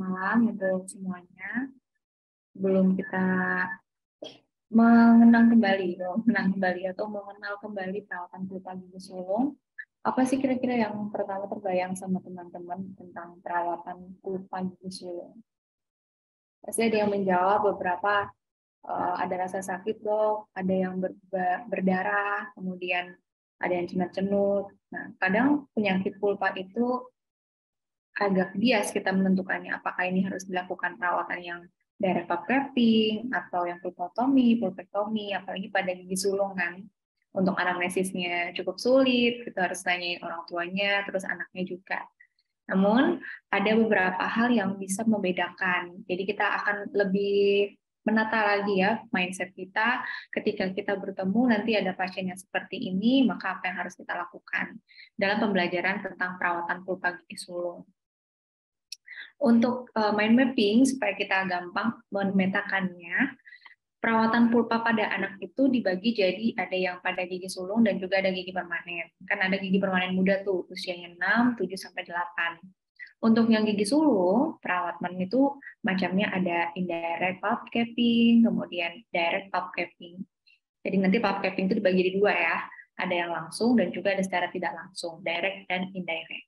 malam untuk semuanya. Sebelum kita mengenang kembali atau mengenal kembali perawatan kulit gigi sulung, apa sih kira-kira yang pertama terbayang sama teman-teman tentang perawatan kulit gigi sulung? Pasti ada yang menjawab beberapa, ada rasa sakit loh, ada yang berdarah, kemudian ada yang cenut-cenut. Nah, kadang penyakit pulpa itu agak bias kita menentukannya apakah ini harus dilakukan perawatan yang direct pulp capping atau yang pulpotomi, pulpektomi, apalagi pada gigi sulung kan. Untuk anamnesisnya cukup sulit, kita harus tanyain orang tuanya, terus anaknya juga. Namun ada beberapa hal yang bisa membedakan. Jadi kita akan lebih menata lagi ya mindset kita ketika kita bertemu nanti ada pasien yang seperti ini, maka apa yang harus kita lakukan dalam pembelajaran tentang perawatan pulpa gigi sulung. Untuk mind mapping, supaya kita gampang memetakannya, perawatan pulpa pada anak itu dibagi jadi ada yang pada gigi sulung dan juga ada gigi permanen. Kan ada gigi permanen muda tuh, usianya 6, 7, sampai 8. Untuk yang gigi sulung, perawatan itu macamnya ada indirect pulp capping, kemudian direct pulp capping. Jadi nanti pulp capping itu dibagi jadi dua ya, ada yang langsung dan juga ada secara tidak langsung, direct dan indirect.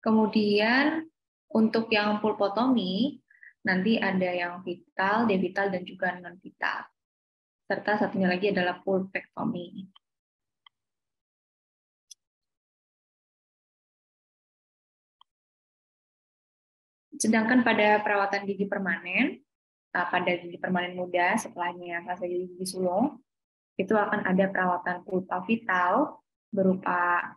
Kemudian untuk yang pulpotomi, nanti ada yang vital, devital, dan juga non-vital. Serta satunya lagi adalah pulpektomi. Sedangkan pada perawatan gigi permanen, pada gigi permanen muda, setelahnya fase gigi sulung, itu akan ada perawatan pulpa vital berupa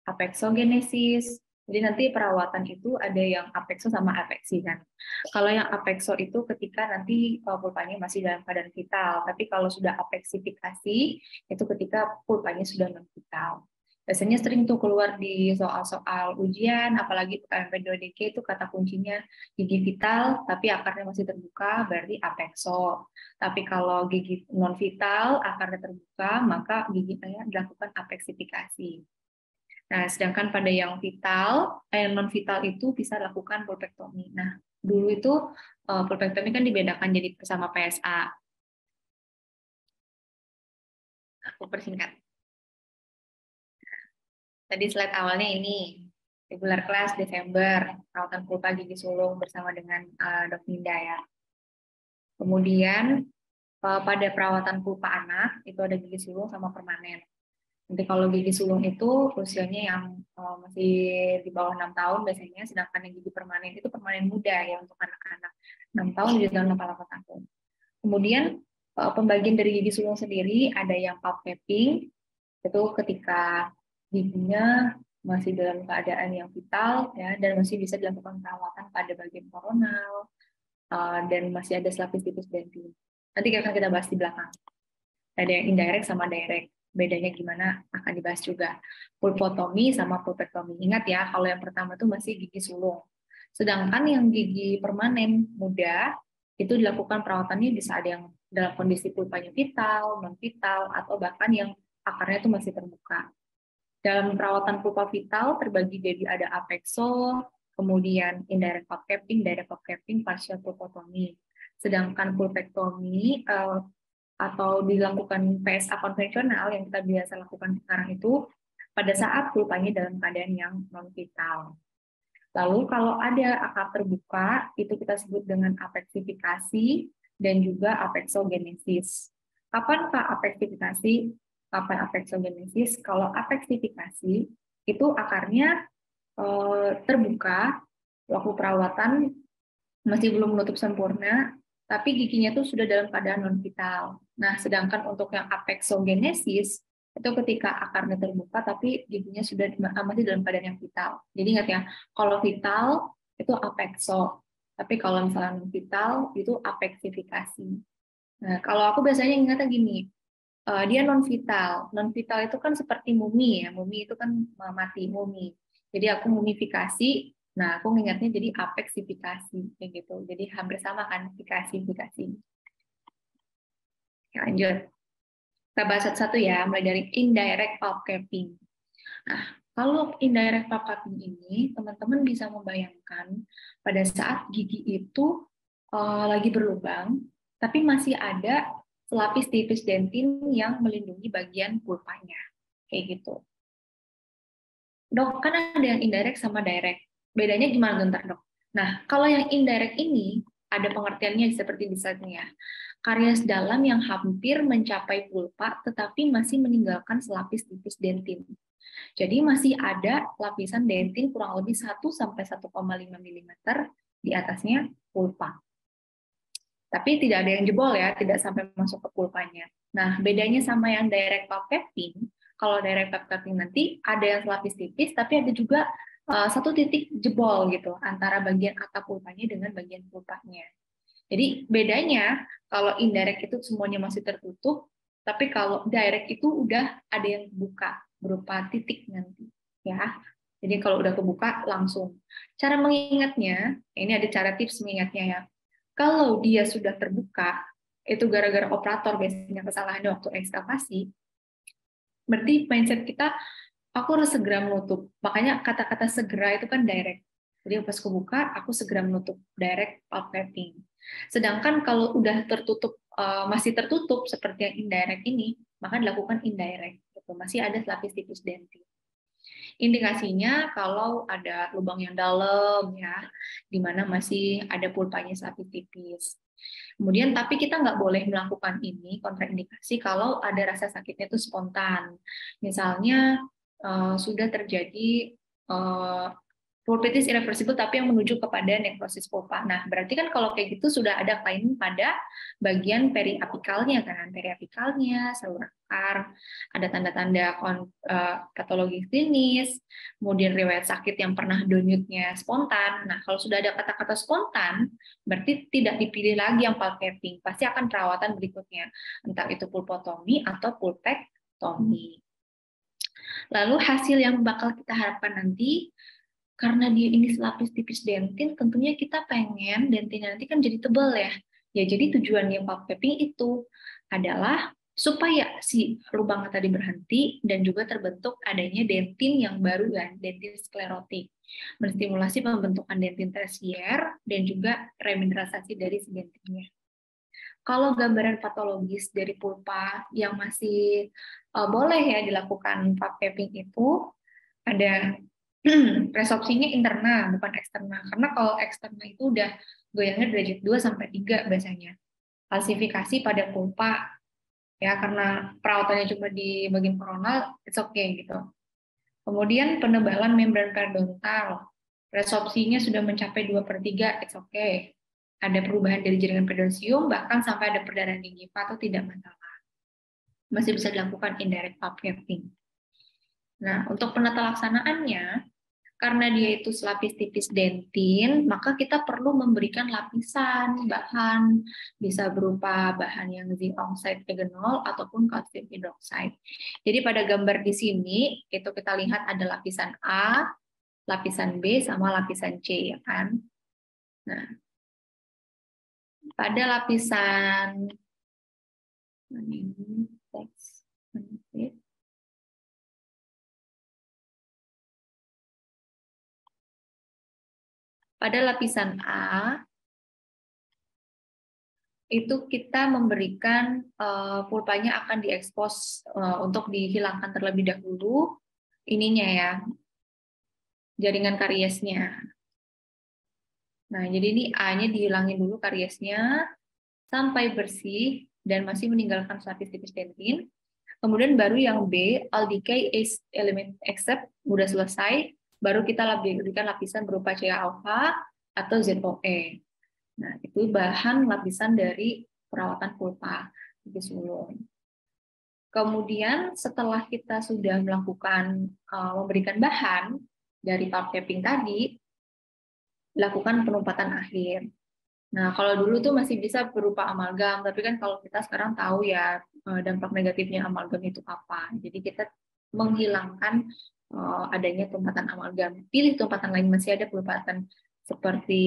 apexogenesis. Jadi nanti perawatan itu ada yang apexo sama apeksi kan. Kalau yang apexo itu ketika nanti pulpanya masih dalam keadaan vital, tapi kalau sudah apeksifikasi itu ketika pulpanya sudah non vital. Biasanya sering tuh keluar di soal-soal ujian, apalagi PMP2DK itu kata kuncinya gigi vital tapi akarnya masih terbuka berarti apexo. Tapi kalau gigi non vital akarnya terbuka maka giginya dilakukan apeksifikasi. Nah, sedangkan pada yang vital, non vital itu bisa lakukan pulpektomi. Nah, dulu itu pulpektomi kan dibedakan jadi bersama PSA. Aku persingkat. Tadi slide awalnya ini, regular class Desember, perawatan pulpa gigi sulung bersama dengan Dok Ninda ya. Kemudian pada perawatan pulpa anak itu ada gigi sulung sama permanen. Nanti kalau gigi sulung itu usianya yang masih di bawah 6 tahun biasanya, sedangkan yang gigi permanen itu permanen muda ya untuk anak-anak 6 tahun, 7 tahun, 8 tahun. Kemudian pembagian dari gigi sulung sendiri ada yang pulp capping, itu ketika giginya masih dalam keadaan yang vital ya, dan masih bisa dilakukan perawatan pada bagian koronal dan masih ada selapis tipis dentin. Nanti akan kita bahas di belakang. Ada yang indirect sama direct. Bedanya gimana akan dibahas juga. Pulpotomi sama pulpektomi. Ingat ya, kalau yang pertama itu masih gigi sulung. Sedangkan yang gigi permanen muda, itu dilakukan perawatannya bisa ada yang dalam kondisi pulpanya vital, non-vital, atau bahkan yang akarnya itu masih terbuka. Dalam perawatan pulpa vital terbagi jadi ada apexo, kemudian indirect pulp capping, direct pulp capping, partial pulpotomi. Sedangkan pulpektomi atau dilakukan PSA konvensional yang kita biasa lakukan sekarang itu pada saat pulpanya dalam keadaan yang non-vital. Lalu kalau ada akar terbuka, itu kita sebut dengan apeksifikasi dan juga apexogenesis. Kapankah apeksifikasi? Kapan apexogenesis? Kalau apeksifikasi itu akarnya terbuka, waktu perawatan masih belum menutup sempurna, tapi giginya itu sudah dalam keadaan non-vital. Nah, sedangkan untuk yang apexogenesis, itu ketika akarnya terbuka, tapi giginya sudah masih dalam keadaan yang vital. Jadi ingat ya, kalau vital itu apexo, tapi kalau misalnya non-vital itu apeksifikasi. Nah, kalau aku biasanya ingatnya gini, dia non-vital. Non-vital itu kan seperti mumi ya, mumi itu kan mati, mumi. Jadi aku mumifikasi. Nah, aku mengingatnya jadi apeksifikasi kayak gitu. Jadi hampir sama kan fikasi. Lanjut. Kita bahas satu-satu ya, mulai dari indirect pulp capping. Nah, Kalau indirect pulp cutting ini, teman-teman bisa membayangkan pada saat gigi itu lagi berlubang, tapi masih ada selapis tipis dentin yang melindungi bagian pulpanya. Kayak gitu. Dok, kan ada yang indirect sama direct. Bedanya gimana bentar, Dok? Nah, kalau yang indirect ini, ada pengertiannya seperti di slide-nya. Karies dalam yang hampir mencapai pulpa, tetapi masih meninggalkan selapis tipis dentin. Jadi masih ada lapisan dentin kurang lebih 1-1,5 mm di atasnya pulpa. Tapi tidak ada yang jebol ya, tidak sampai masuk ke pulpanya. Nah, bedanya sama yang direct pulp cutting, kalau direct pulp cutting nanti ada yang selapis tipis, tapi ada juga satu titik jebol gitu antara bagian atap pulpanya dengan bagian pulpanya. Jadi bedanya kalau indirect itu semuanya masih tertutup, tapi kalau direct itu udah ada yang buka berupa titik nanti, ya. Jadi kalau udah kebuka langsung. Cara mengingatnya, ini ada cara tips mengingatnya ya. Kalau dia sudah terbuka, itu gara-gara operator biasanya kesalahannya waktu ekskavasi, berarti mindset kita, aku harus segera menutup. Makanya kata-kata segera itu kan direct. Jadi pas kebuka, aku segera menutup, direct pulp cutting. Sedangkan kalau udah tertutup, masih tertutup seperti yang indirect ini, maka dilakukan indirect. Gitu. Masih ada selapis tipis dentin. Indikasinya kalau ada lubang yang dalam, ya, di mana masih ada pulpanya selapis tipis. Kemudian, tapi kita nggak boleh melakukan ini kontraindikasi kalau ada rasa sakitnya itu spontan. Misalnya sudah terjadi pulpitis irreversible tapi yang menuju kepada nekrosis pulpa. Nah, berarti kan kalau kayak gitu sudah ada kelainan pada bagian periapikalnya kan, periapikalnya, saluran akar, ada tanda-tanda patologi klinis, kemudian riwayat sakit yang pernah denyutnya spontan. Nah, kalau sudah ada kata-kata spontan, berarti tidak dipilih lagi yang pulp cutting, pasti akan perawatan berikutnya, entah itu pulpotomi atau pulpektomi. Lalu hasil yang bakal kita harapkan nanti, karena dia ini selapis tipis dentin, tentunya kita pengen dentinnya nanti kan jadi tebal ya. Ya, jadi tujuannya pulp capping itu adalah supaya si lubang tadi berhenti dan juga terbentuk adanya dentin yang baru kan, dentin sklerotik. Menstimulasi pembentukan dentin tersier dan juga remineralisasi dari si dentinnya. Kalau gambaran patologis dari pulpa yang masih boleh ya dilakukan pulp capping itu ada resorpsinya internal, bukan eksternal. Karena kalau eksternal itu udah goyangnya derajat 2 sampai 3 biasanya. Falsifikasi pada pulpa ya karena perawatannya cuma di bagian koronal, it's okay gitu. Kemudian penebalan membran periodontal. Resorpsinya sudah mencapai 2/3, it's okay. Ada perubahan dari jaringan periodontium, bahkan sampai ada perdarahan di gingiva atau tidak masalah. Masih bisa dilakukan indirect pulp capping. Nah, untuk penata laksanaannya, karena dia itu selapis tipis dentin, maka kita perlu memberikan lapisan bahan, bisa berupa bahan yang zinc oxide eugenol ataupun kalsium hidroksida. Jadi pada gambar di sini itu kita lihat ada lapisan A, lapisan B, sama lapisan C, ya kan? Nah, pada lapisan ini, teks, pada lapisan A itu kita memberikan pulpanya akan diekspos untuk dihilangkan terlebih dahulu ininya ya, jaringan kariesnya. Nah, jadi ini A-nya dihilangin dulu kariesnya sampai bersih dan masih meninggalkan selapis tipis dentin. Kemudian baru yang B, all decay is element except udah selesai, baru kita berikan lapisan berupa CA-alpha atau ZOE. Nah, itu bahan lapisan dari perawatan pulpa gigi sulung. Kemudian setelah kita sudah melakukan memberikan bahan dari pulp capping tadi, lakukan penumpatan akhir. Nah, kalau dulu tuh masih bisa berupa amalgam, tapi kan kalau kita sekarang tahu ya dampak negatifnya amalgam itu apa. Jadi kita menghilangkan adanya tumpatan amalgam. Pilih tumpatan lain, masih ada tumpatan seperti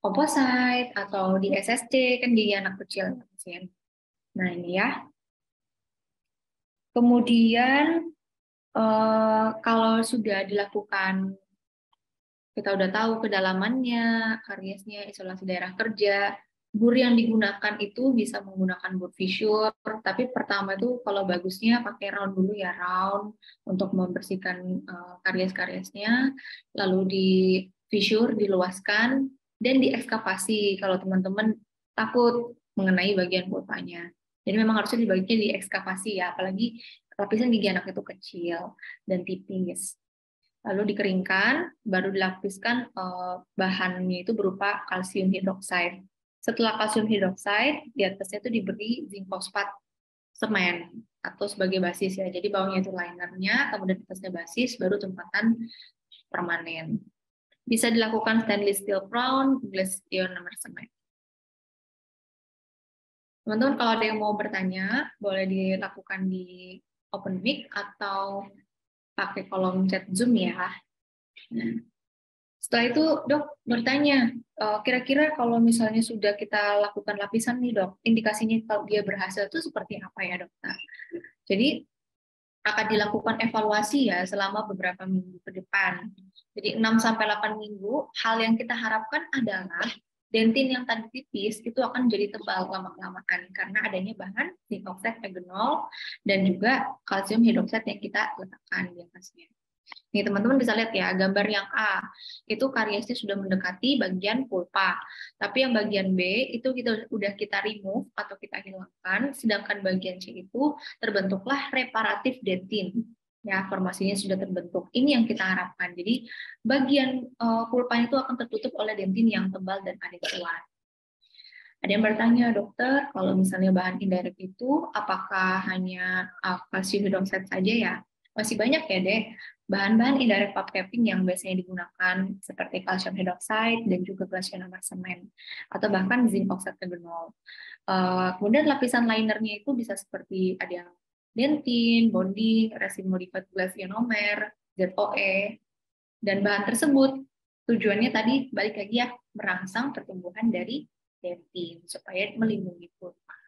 komposit atau di SSC kan gigi anak kecil. Nah, ini ya. Kemudian Kalau sudah dilakukan, kita udah tahu kedalamannya, kariesnya, isolasi daerah kerja, bur yang digunakan itu bisa menggunakan bur fissure, tapi pertama itu kalau bagusnya pakai round dulu ya, round untuk membersihkan karies-kariesnya, lalu di fissure, diluaskan, dan diekskavasi kalau teman-teman takut mengenai bagian pulpanya. Jadi memang harusnya dibaginya diekskavasi ya, apalagi lapisan gigi anak itu kecil dan tipis. Lalu dikeringkan, baru dilapiskan bahannya itu berupa kalsium hidroksida. Setelah kalsium hidroksida, di atasnya itu diberi zinc fosfat semen atau sebagai basis ya. Jadi bawahnya itu linernya, kemudian atasnya basis, baru tempatan permanen. Bisa dilakukan stainless steel crown, glass ionomer semen. Teman-teman kalau ada yang mau bertanya, boleh dilakukan di open mic atau pakai kolom chat Zoom ya. Setelah itu, dok bertanya, kira-kira kalau misalnya sudah kita lakukan lapisan nih dok, indikasinya kalau dia berhasil itu seperti apa ya dokter? Jadi akan dilakukan evaluasi ya selama beberapa minggu ke depan. Jadi 6-8 minggu, hal yang kita harapkan adalah dentin yang tadi tipis itu akan jadi tebal lama-kelamaan karena adanya bahan zinc oxide eugenol dan juga kalsium hidroksida yang kita letakkan di atasnya. Nih teman-teman bisa lihat ya, gambar yang A, itu kariesnya sudah mendekati bagian pulpa. Tapi yang bagian B, itu udah kita remove atau kita hilangkan, sedangkan bagian C itu terbentuklah reparatif dentin. Ya, formasinya sudah terbentuk. Ini yang kita harapkan. Jadi bagian pulpanya itu akan tertutup oleh dentin yang tebal dan adekuat. Ada yang bertanya, dokter, kalau misalnya bahan indirect itu, apakah hanya kalsium hidroksida saja ya? Masih banyak ya, Dek, bahan-bahan indirect pulp capping yang biasanya digunakan seperti kalsium hidroksida dan juga glasionomer semen, atau bahkan zinc oxide eugenol. Kemudian lapisan linernya itu bisa seperti ada yang dentin, bonding, resin modified glasionomer, ZOE, dan bahan tersebut tujuannya tadi balik lagi ya, merangsang pertumbuhan dari dentin supaya melindungi pulpa.